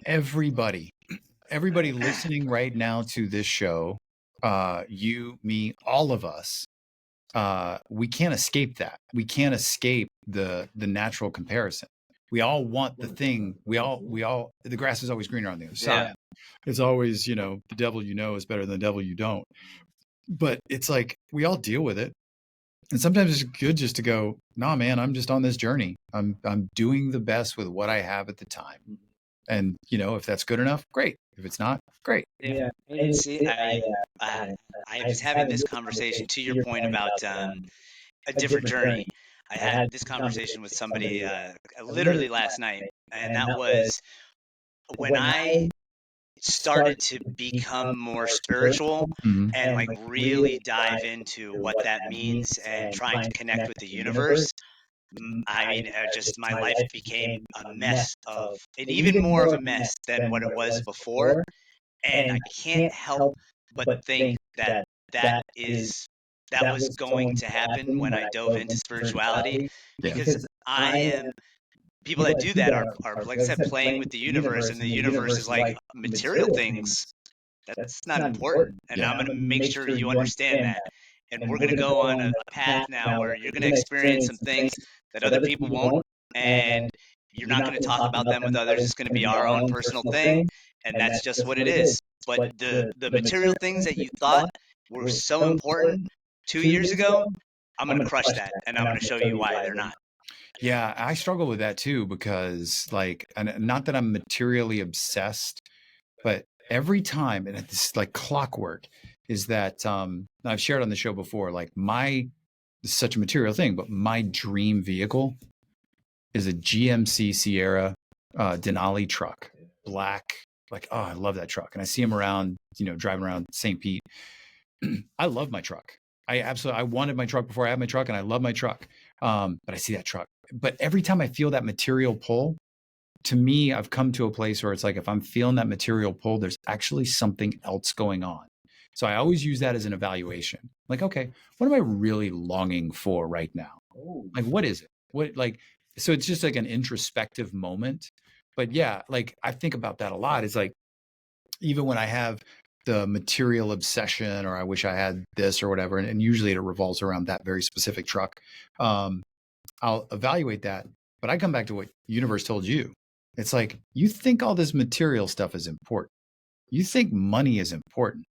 everybody, everybody listening right now to this show, you, me, all of us, we can't escape that. We can't escape the natural comparison. We all want the thing. We all. The grass is always greener on the other side. It's always, the devil you know is better than the devil you don't. But it's like we all deal with it. And sometimes it's good just to go, nah, man, I'm just on this journey. I'm doing the best with what I have at the time. And, if that's good enough, great. If it's not, great. Yeah. And see, I was having this conversation to your point about a different journey. I had this conversation with somebody literally last night, and that was when I started to become more spiritual Mhm. and like really dive into what that means and trying to connect with the universe. I mean, just my life became a mess and even more of a mess than what it was before. And I can't help but think that that is that was going to happen when I dove into spirituality, Yeah. because I am people that do that are like I said, playing with the universe, and the universe is like material things. That's not important, and Yeah. I'm going to make sure you understand that. And we're going to go on a path now where you're going to experience some things that other people won't, and you're not going to talk about them with others. It's going to be our own personal thing, and that's just what it is. But the material things that you thought were so important 2 years ago, I'm going to crush that, and I'm going to show you why they're not. Yeah, I struggle with that too because, like, and not that I'm materially obsessed, but every time, and it's like clockwork, is that I've shared on the show before, like this is such a material thing, but my dream vehicle is a GMC Sierra Denali truck, black. Like, oh, I love that truck, and I see him around, driving around St. Pete. I love my truck. I wanted my truck before I had my truck, and I love my truck. But I see that truck. But every time I feel that material pull, to me, I've come to a place where it's like, if I'm feeling that material pull, there's actually something else going on. So I always use that as an evaluation. Like, okay, what am I really longing for right now? Like, what is it? So it's just like an introspective moment. But yeah, like I think about that a lot. It's like, even when I have the material obsession, or I wish I had this or whatever, and usually it revolves around that very specific truck, I'll evaluate that. But I come back to what universe told you. It's like, you think all this material stuff is important. You think money is important.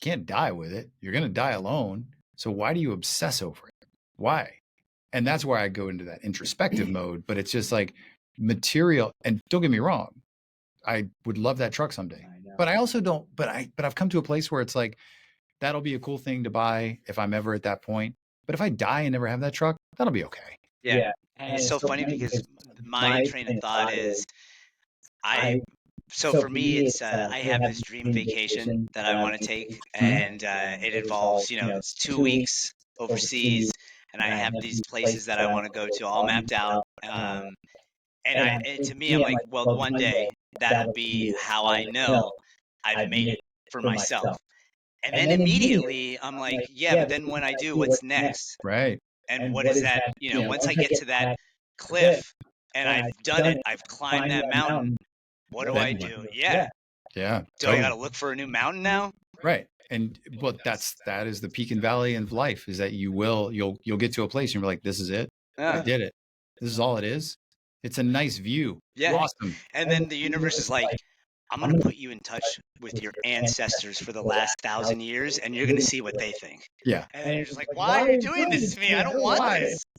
You can't die with it. You're going to die alone. So why do you obsess over it? Why? And that's where I go into that introspective mode. But it's just like material. And don't get me wrong, I would love that truck someday. But I also don't. But I've come to a place where it's like, that'll be a cool thing to buy if I'm ever at that point. But if I die and never have that truck, that'll be okay. Yeah. And it's so funny because my train of thought is I so for me it's I have this dream vacation that I want to take, and it involves, it's 2 weeks overseas, and I have these places that I want to go to all mapped out. To me, I'm like, well, one day that'll be how I know I've made it for myself. And then immediately I'm like, yeah, but then when I do, what's next? Right. And what is that? Once I get to that cliff and I've done it, I've climbed that mountain, what do I do? Yeah. Yeah. Do I got to look for a new mountain now? Right. And that is the peak and valley of life, is that you'll get to a place and you're like, this is it. I did it. This is all it is. It's a nice view. Yeah. Awesome. And then the universe is like, I'm going to put you in touch with your ancestors for the last 1,000 years, and you're going to see what they think. Yeah. And you're just like, why are you doing this to me? I don't want this.